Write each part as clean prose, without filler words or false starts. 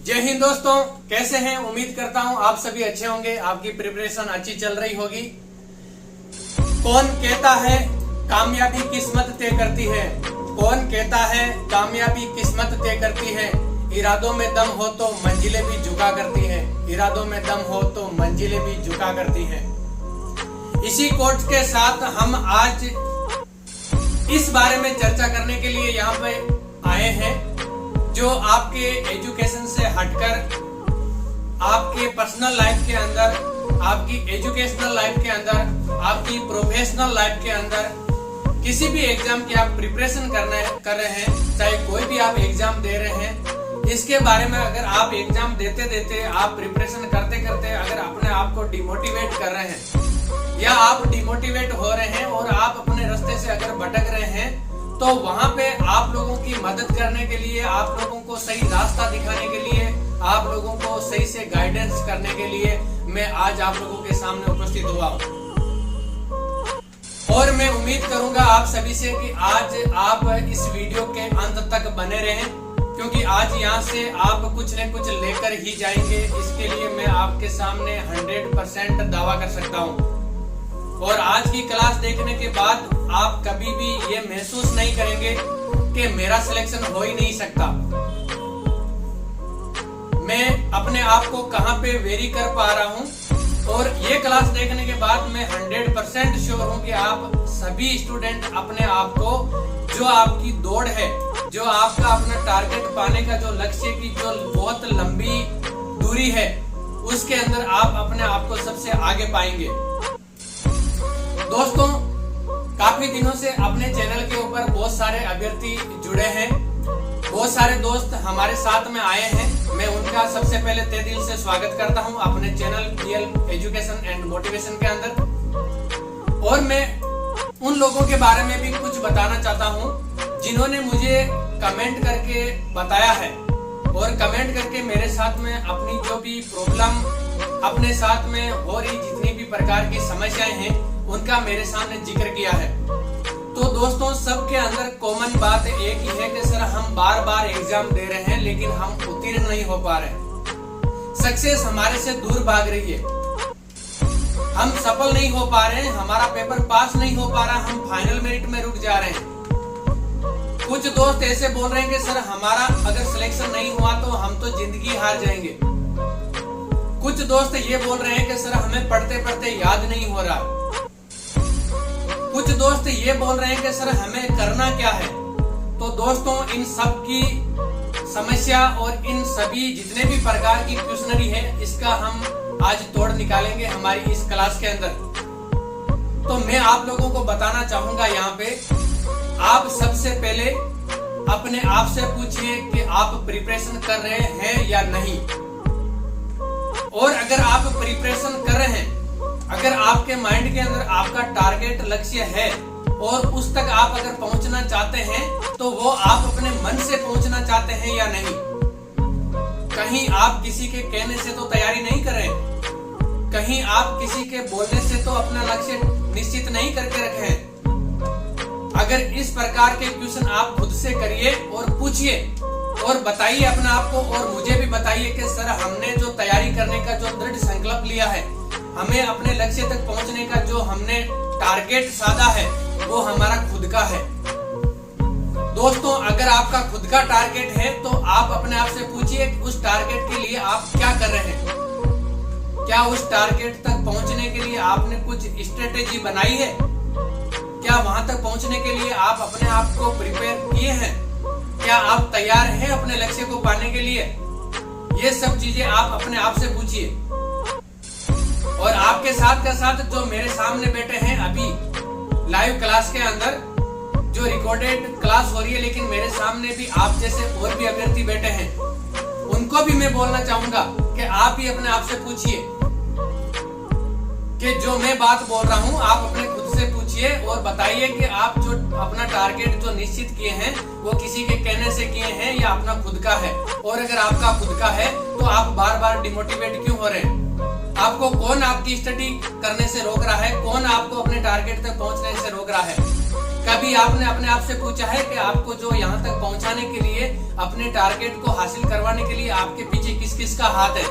जय हिंद दोस्तों, कैसे हैं? उम्मीद करता हूं आप सभी अच्छे होंगे, आपकी प्रिपरेशन अच्छी चल रही होगी। कौन कहता है कामयाबी किस्मत तय करती है? कौन कहता है कामयाबी किस्मत तय करती है? इरादों में दम हो तो मंजिलें भी झुका करती है। इरादों में दम हो तो मंजिलें भी झुका करती है। इसी कोट के साथ हम आज इस बारे में चर्चा करने के लिए यहाँ पे आए हैं, जो आपके एजुकेशन से हटकर आपके पर्सनल लाइफ के अंदर, आपकी एजुकेशनल लाइफ के अंदर, आपकी प्रोफेशनल लाइफ के अंदर किसी भी एग्जाम की आप प्रिपरेशन कर रहे हैं, चाहे कोई भी आप एग्जाम दे रहे हैं, इसके बारे में अगर आप एग्जाम देते देते, आप प्रिपरेशन करते करते अगर अपने आप को डिमोटिवेट कर रहे हैं या आप डिमोटिवेट हो रहे हैं और आप अपने रास्ते से अगर भटक रहे हैं, तो वहां पे आप लोगों की मदद करने के लिए, आप लोगों को सही रास्ता दिखाने के लिए, आप लोगों को सही से गाइडेंस करने के लिए मैं आज आप लोगों के सामने उपस्थित हुआ हूं। और मैं उम्मीद करूंगा आप सभी से कि आज आप इस वीडियो के अंत तक बने रहें, क्योंकि आज यहाँ से आप कुछ न कुछ लेकर ही जाएंगे। इसके लिए मैं आपके सामने 100% दावा कर सकता हूँ। और आज की क्लास देखने के बाद आप कभी भी ये महसूस नहीं करेंगे कि मेरा सिलेक्शन हो ही नहीं सकता। मैं अपने आप को कहां पे वेरी कर पा रहा हूं, और ये क्लास देखने के बाद मैं 100% श्योर हूं कि आप सभी स्टूडेंट अपने आप को, जो आपकी दौड़ है, जो आपका अपना टारगेट पाने का जो लक्ष्य की जो बहुत लंबी दूरी है, उसके अंदर आप अपने आप को सबसे आगे पाएंगे। दोस्तों, काफी दिनों से अपने चैनल के ऊपर बहुत सारे अभ्यर्थी जुड़े हैं, बहुत सारे दोस्त हमारे साथ में आए हैं। मैं उनका सबसे पहले तहे दिल से स्वागत करता हूं अपने channel real education and motivation के अंदर। और मैं उन लोगों के बारे में भी कुछ बताना चाहता हूं जिन्होंने मुझे कमेंट करके बताया है, और कमेंट करके मेरे साथ में अपनी जो भी प्रॉब्लम, अपने साथ में हो रही जितनी भी प्रकार की समस्याएं हैं, उनका मेरे सामने जिक्र किया है। तो दोस्तों, सबके अंदर कॉमन बात एक ही है कि सर हम बार बार एग्जाम दे रहे हैं लेकिन हम उत्तीर्ण नहीं हो पा रहे, सक्सेस हमारे से दूर भाग रही है, हम सफल नहीं हो पा रहे हैं, हमारा पेपर पास नहीं हो पा रहा, हम फाइनल मेरिट में रुक जा रहे हैं। कुछ दोस्त ऐसे बोल रहे हैं कि सर हमारा अगर सिलेक्शन नहीं हुआ तो हम तो जिंदगी हार जाएंगे। कुछ दोस्त ये बोल रहे हैं कि सर हमें पढ़ते पढ़ते याद नहीं हो रहा। कुछ दोस्त ये बोल रहे हैं कि सर हमें करना क्या है। तो दोस्तों, इन सब की समस्या और इन सभी जितने भी प्रकार की क्वेश्चनरी है, इसका हम आज तोड़ निकालेंगे हमारी इस क्लास के अंदर। तो मैं आप लोगों को बताना चाहूंगा, यहाँ पे आप सबसे पहले अपने आप से पूछिए कि आप प्रिपरेशन कर रहे हैं या नहीं। और अगर आप प्रिपरेशन कर रहे हैं, अगर आपके माइंड के अंदर आपका टारगेट लक्ष्य है और उस तक आप अगर पहुंचना चाहते हैं, तो वो आप अपने मन से पहुंचना चाहते हैं या नहीं। कहीं आप किसी के कहने से तो तैयारी नहीं कर रहे, कहीं आप किसी के बोलने से तो अपना लक्ष्य निश्चित नहीं करके रखे हैं। अगर इस प्रकार के क्वेश्चन आप खुद से करिए और पूछिए और बताइए अपने आप को, और मुझे भी बताइए कि सर हमने जो तैयारी करने का जो दृढ़ संकल्प लिया है, हमें अपने लक्ष्य तक पहुंचने का जो हमने टारगेट साधा है, वो हमारा खुद का है। दोस्तों, अगर आपका खुद का टारगेट है तो आप अपने आप से पूछिए कि उस टारगेट के लिए आप क्या कर रहे हैं। क्या उस टारगेट तक पहुंचने के लिए आपने कुछ स्ट्रेटेजी बनाई है? क्या वहां तक पहुंचने के लिए आप अपने आप को प्रिपेयर किए हैं? क्या आप तैयार हैं अपने लक्ष्य को पाने के लिए? ये सब चीजें आप अपने आप से पूछिए। और आपके साथ का साथ जो मेरे सामने बैठे हैं अभी लाइव क्लास के अंदर, जो रिकॉर्डेड क्लास हो रही है, लेकिन मेरे सामने भी आप जैसे और भी अभ्यर्थी बैठे हैं, उनको भी मैं बोलना चाहूंगा कि आप भी अपने आप से पूछिए कि जो मैं बात बोल रहा हूं आप अपने खुद से पूछिए और बताइए कि आप जो अपना टारगेट जो निश्चित किए हैं, वो किसी के कहने से किए हैं या अपना खुद का है। और अगर आपका खुद का है तो आप बार बार डिमोटिवेट क्यों हो रहे हैं? आपको कौन आपकी स्टडी करने से रोक रहा है? कौन आपको अपने टारगेट तक पहुंचने से रोक रहा है? कभी आपने अपने आप से पूछा है कि आपको जो यहाँ तक पहुंचाने के लिए, अपने टारगेट को हासिल करवाने के लिए आपके पीछे किस किस का हाथ है?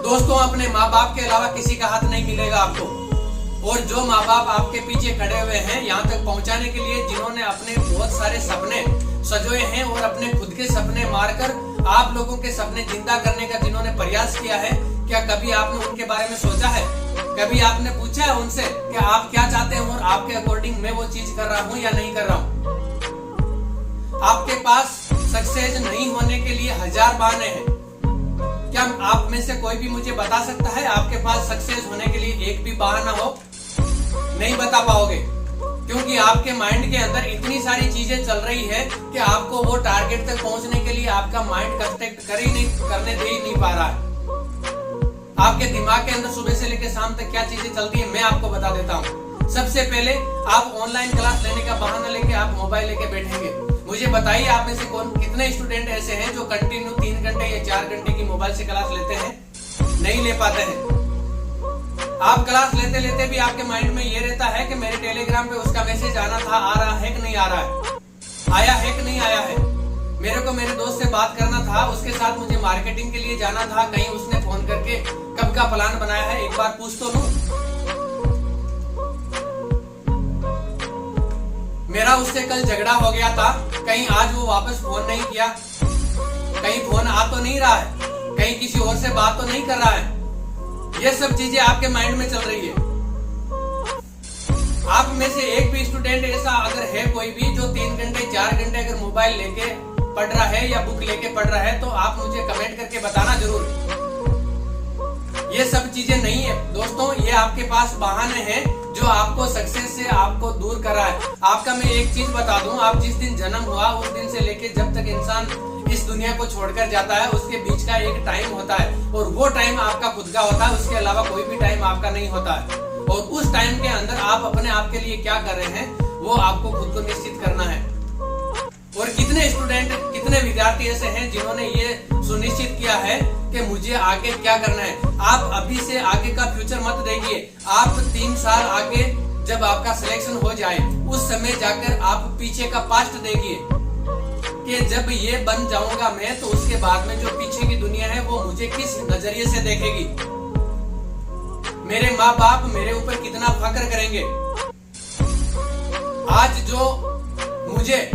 दोस्तों, अपने माँ बाप के अलावा किसी का हाथ नहीं मिलेगा आपको। और जो माँ बाप आपके पीछे खड़े हुए हैं यहाँ तक पहुंचाने के लिए, जिन्होंने अपने बहुत सारे सपने सजोए हैं और अपने खुद के सपने मारकर आप लोगों के सपने जिंदा करने का जिन्होंने प्रयास किया है, क्या कभी आपने उनके बारे में सोचा है? कभी आपने पूछा है उनसे कि आप क्या चाहते हैं और आपके अकॉर्डिंग मैं वो चीज कर रहा हूँ या नहीं कर रहा हूँ? आपके पास सक्सेस नहीं होने के लिए हजार बहाने हैं। क्या आप में से कोई भी मुझे बता सकता है आपके पास सक्सेस होने के लिए एक भी बहाना हो? नहीं बता पाओगे, क्योंकि आपके माइंड के अंदर इतनी सारी चीजें चल रही है कि आपको वो टारगेट तक पहुंचने के लिए आपका माइंड कंटेक्ट करने दे ही नहीं पा रहा है। आपके दिमाग के अंदर सुबह से लेकर शाम तक क्या चीजें चलती है मैं आपको बता देता हूँ। सबसे पहले आप ऑनलाइन क्लास लेने का बहाना लेके आप मोबाइल लेके बैठेंगे। मुझे बताइए आप में से कितने स्टूडेंट ऐसे हैं जो कंटिन्यू 3 घंटे या 4 घंटे की मोबाइल से क्लास लेते हैं? नहीं ले पाते हैं। आप क्लास लेते लेते भी आपके माइंड में ये रहता है कि मेरे टेलीग्राम पे उसका मैसेज आना था, आ रहा है कि नहीं आ रहा है, आया है कि नहीं आया है, मेरे को मेरे दोस्त से बात करना था, उसके साथ मुझे मार्केटिंग के लिए जाना था, कहीं उसने फोन करके कब का प्लान बनाया है एक बार पूछ तो लूं। मेरा उससे कल झगड़ा हो गया था, कहीं आज वो वापस फोन नहीं किया, कहीं फोन आ तो नहीं रहा है, कहीं किसी और से बात तो नहीं कर रहा है। ये सब चीजें आपके माइंड में चल रही है। आप में से एक भी स्टूडेंट ऐसा अगर है कोई भी जो 3 घंटे 4 घंटे अगर मोबाइल लेके पढ़ रहा है या बुक लेके पढ़ रहा है, तो आप मुझे कमेंट करके बताना जरूर। ये सब चीजें नहीं है दोस्तों, ये आपके पास बहाने हैं जो आपको सक्सेस से आपको दूर कर रहा है। आपका मैं एक चीज बता दूं, आप जिस दिन जन्म हुआ उस दिन से लेके जब तक इंसान इस दुनिया को छोड़कर जाता है, उसके बीच का एक टाइम होता है और वो टाइम आपका खुद का होता है, उसके अलावा कोई भी टाइम आपका नहीं होता है। और उस टाइम के अंदर आप अपने आप के लिए क्या कर रहे हैं वो आपको खुद को निश्चित करना है। और कितने स्टूडेंट, कितने विद्यार्थी ऐसे हैं जिन्होंने ये सुनिश्चित किया है कि मुझे आगे क्या करना है। आप अभी से आगे का फ्यूचर मत देखिए, आप 3 साल आगे जब आपका सिलेक्शन हो जाए उस समय जाकर आप पीछे का पास्ट देखिए कि जब ये बन जाऊंगा मैं तो उसके बाद में जो पीछे की दुनिया है वो मुझे किस नजरिए से देखेगी, मेरे माँ बाप मेरे ऊपर कितना फख्र करेंगे। आज जो मुझे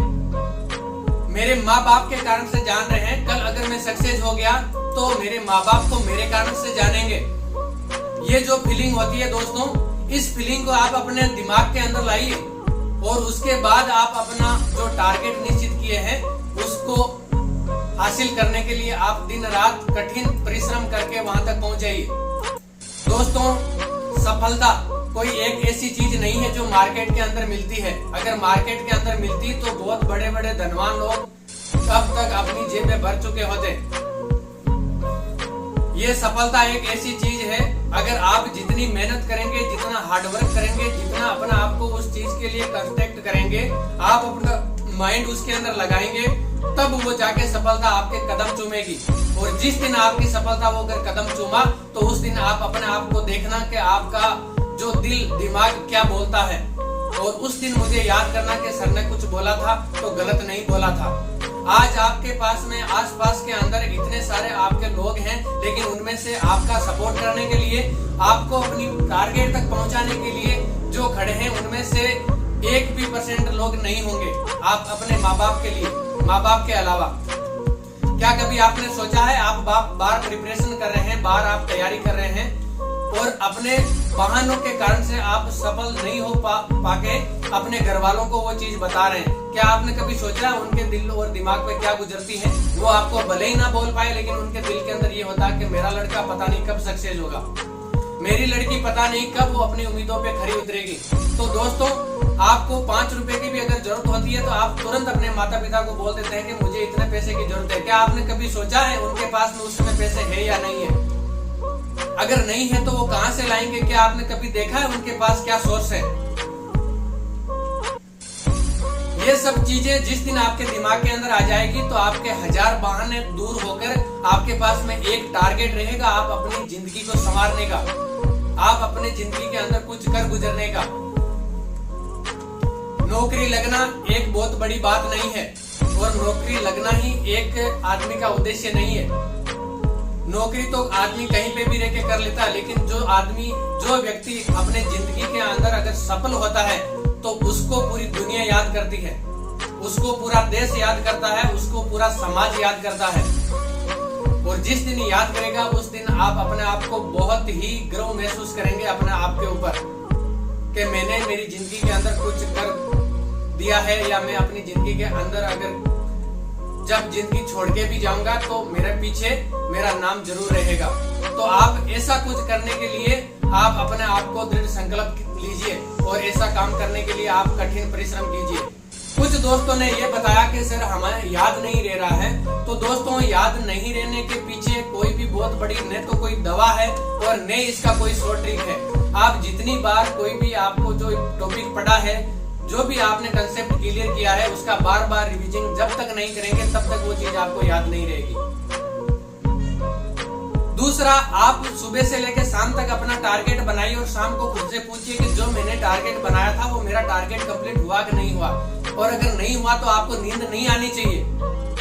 मेरे माँ बाप के कारण से जान रहे हैं, कल अगर मैं सक्सेस हो गया तो मेरे माँ बाप को मेरे कारण से जानेंगे। ये जो फीलिंग होती है दोस्तों, इस फीलिंग को आप अपने दिमाग के अंदर लाइए और उसके बाद आप अपना जो टारगेट निश्चित किए हैं उसको हासिल करने के लिए आप दिन रात कठिन परिश्रम करके वहां तक पहुंच जाइए। दोस्तों, सफलता कोई एक ऐसी चीज नहीं है जो मार्केट के अंदर मिलती है। अगर मार्केट के अंदर मिलती तो बहुत बड़े बड़े धनवान लोग कब तक अपनी जेबें भर चुके होते। ये सफलता एक ऐसी चीज है, अगर आप जितनी मेहनत करेंगे, जितना हार्डवर्क करेंगे, जितना अपना आपको उस चीज के लिए कंटेक्ट करेंगे, आप अपना माइंड उसके अंदर लगाएंगे, तब वो जाके सफलता आपके कदम चूमेगी। और जिस दिन आपकी सफलता वो अगर कदम चूमा तो उस दिन आप अपने आप को देखना कि आपका जो दिल दिमाग क्या बोलता है, और उस दिन मुझे याद करना कि सर ने कुछ बोला था तो गलत नहीं बोला था। आज आपके पास में आसपास के अंदर इतने सारे आपके लोग हैं, लेकिन उनमें से आपका सपोर्ट करने के लिए, आपको अपनी टारगेट तक पहुंचाने के लिए जो खड़े हैं उनमें से 1% लोग नहीं होंगे आप अपने माँ बाप के लिए, माँ बाप के अलावा। क्या कभी आपने सोचा है आप बार प्रिपरेशन कर रहे हैं, बार आप तैयारी कर रहे हैं और अपने बहानों के कारण से आप सफल नहीं हो पाके अपने घर वालों को वो चीज बता रहे हैं? क्या आपने कभी सोचा है उनके दिल और दिमाग पे क्या गुजरती है? वो आपको भले ही ना बोल पाए, लेकिन उनके दिल के अंदर ये होता है कि मेरा लड़का पता नहीं कब सक्सेस होगा, मेरी लड़की पता नहीं कब वो अपनी उम्मीदों पे खरी उतरेगी। तो दोस्तों, आपको 5 रुपए की भी अगर जरूरत होती है तो आप तुरंत अपने माता पिता को बोल देते हैं कि मुझे इतने पैसे की जरूरत है। क्या आपने कभी सोचा है उनके पास में उस समय पैसे है या नहीं है? अगर नहीं है तो वो कहां से लाएंगे? क्या आपने कभी देखा है उनके पास क्या सोर्स है? ये सब चीजें जिस दिन आपके दिमाग के अंदर आ जाएगी तो आपके 1000 बहाने दूर होकर आपके पास में एक टारगेट रहेगा, आप अपनी जिंदगी को संवारने का, आप अपने जिंदगी के अंदर कुछ कर गुजरने का। नौकरी लगना एक बहुत बड़ी बात नहीं है और नौकरी लगना ही एक आदमी का उद्देश्य नहीं है। नौकरी तो आदमी कहीं पे भी रह के कर लेता है, लेकिन जो व्यक्ति अपने जिंदगी के अंदर अगर सफल होता है तो उसको पूरी दुनिया याद करती है, उसको पूरा देश याद करता है, उसको पूरा समाज याद करता है। और जिस दिन याद करेगा उस दिन आप अपने आप को बहुत ही गर्व महसूस करेंगे अपने आप के ऊपर कि मैंने मेरी जिंदगी के अंदर कुछ कर दिया है, या मैं अपनी जिंदगी के अंदर अगर जब जिंदगी छोड़ के भी जाऊंगा तो मेरे पीछे मेरा नाम जरूर रहेगा। तो आप ऐसा कुछ करने के लिए आप अपने आप को दृढ़ संकल्प लीजिए और ऐसा काम करने के लिए आप कठिन परिश्रम कीजिए। कुछ दोस्तों ने ये बताया कि सर हमें याद नहीं रह रहा है। तो दोस्तों, याद नहीं रहने के पीछे कोई भी बहुत बड़ी न तो कोई दवा है और न इसका कोई शॉर्ट ट्रिक है। आप जितनी बार कोई भी आपको जो टॉपिक पढ़ा है, जो भी आपने कंसेप्ट क्लियर किया है, उसका बार बार रिवीजन जब तक नहीं करेंगे तब तक वो चीज आपको याद नहीं रहेगी। दूसरा, आप सुबह से लेकर शाम तक अपना टारगेट बनाइए और शाम को खुद से पूछिए कि जो मैंने टारगेट बनाया था वो मेरा टारगेट कंप्लीट हुआ कि नहीं हुआ। और अगर नहीं हुआ तो आपको नींद नहीं आनी चाहिए।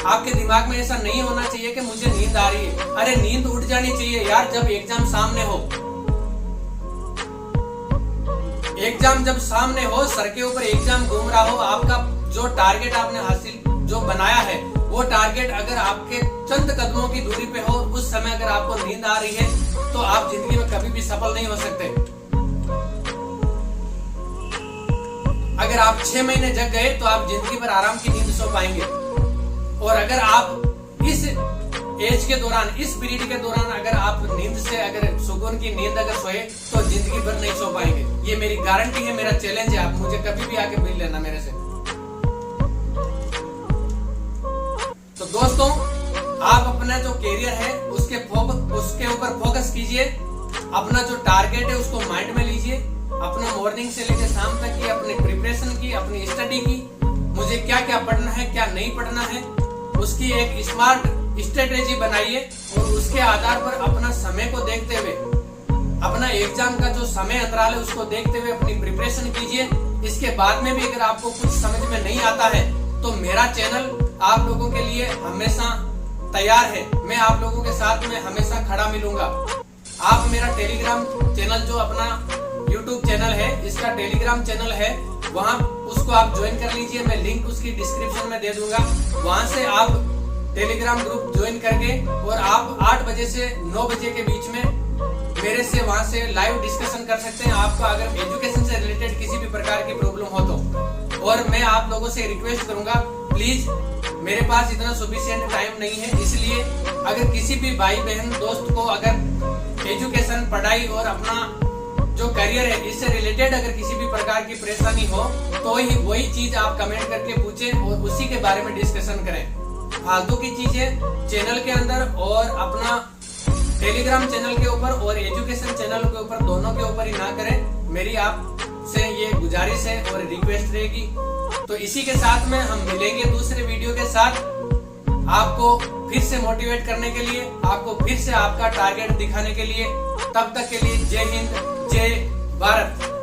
आपके दिमाग में ऐसा नहीं होना चाहिए कि मुझे नींद आ रही है। अरे नींद उठ जानी चाहिए यार जब एग्जाम सामने हो। एग्जाम जब सामने हो, सर के ऊपर एग्जाम घूम रहा हो, आपका जो टारगेट आपने हासिल जो बनाया है वो टारगेट अगर आपके चंद कदमों की दूरी पे हो, उस समय अगर आपको नींद आ रही है तो आप जिंदगी में कभी भी सफल नहीं हो सकते। अगर आप 6 महीने जग गए तो आप जिंदगी भर आराम की नींद सो पाएंगे। और अगर आप इस एज के दौरान, इस पीरियड के दौरान अगर आप नींद से अगर सुकून की नींद अगर सोए तो जिंदगी भर नहीं सो पाएंगे। ये मेरी गारंटी है, मेरा चैलेंज है। आप मुझे कभी भी आके मिल लेना मेरे से। तो दोस्तों, आप अपना जो कैरियर है उसके ऊपर फोकस कीजिए। अपना जो टारगेट है उसको माइंड में लीजिए। अपना मॉर्निंग से लेकर शाम तक की अपनी प्रिपरेशन की, अपनी स्टडी की, मुझे क्या क्या पढ़ना है क्या नहीं पढ़ना है, उसकी एक स्मार्ट स्ट्रेटेजी बनाइए। और उसके आधार पर अपना समय को देखते हुए, अपना एग्जाम का जो समय अंतराल है उसको देखते हुए अपनी प्रिपरेशन कीजिए। इसके बाद में भी अगर आपको कुछ समझ में नहीं आता है तो मेरा चैनल आप लोगों के लिए हमेशा तैयार है। मैं आप लोगों के साथ में हमेशा खड़ा मिलूंगा। आप मेरा टेलीग्राम चैनल, जो अपना यूट्यूब चैनल है, इसका टेलीग्राम चैनल है, वहां उसको आप ज्वाइन कर लीजिए। मैं लिंक उसकी डिस्क्रिप्शन में दे दूंगा। वहां से आप टेलीग्राम ग्रुप ज्वाइन करके और आप 8 बजे से 9 बजे के बीच में मेरे से वहां से लाइव डिस्कशन कर सकते हैं। आपका अगर एजुकेशन से रिलेटेड किसी भी प्रकार की प्रॉब्लम हो तो। और मैं आप लोगों से रिक्वेस्ट करूंगा, प्लीज, मेरे पास इतना सफिशिएंट टाइम नहीं है, इसलिए अगर किसी भी भाई बहन दोस्त को अगर एजुकेशन, पढ़ाई और अपना जो करियर है इससे रिलेटेड अगर किसी भी प्रकार की परेशानी हो तो ही वही चीज आप कमेंट करके पूछें और उसी के बारे में डिस्कशन करें। फालतू की चीजें चैनल के अंदर और अपना टेलीग्राम चैनल के ऊपर और एजुकेशन चैनल के ऊपर, दोनों के ऊपर ही ना करें। मेरी आपसे ये गुजारिश है और रिक्वेस्ट रहेगी। तो इसी के साथ में हम मिलेंगे दूसरे वीडियो के साथ, आपको फिर से मोटिवेट करने के लिए, आपको फिर से आपका टारगेट दिखाने के लिए। तब तक के लिए जय हिंद, जय भारत।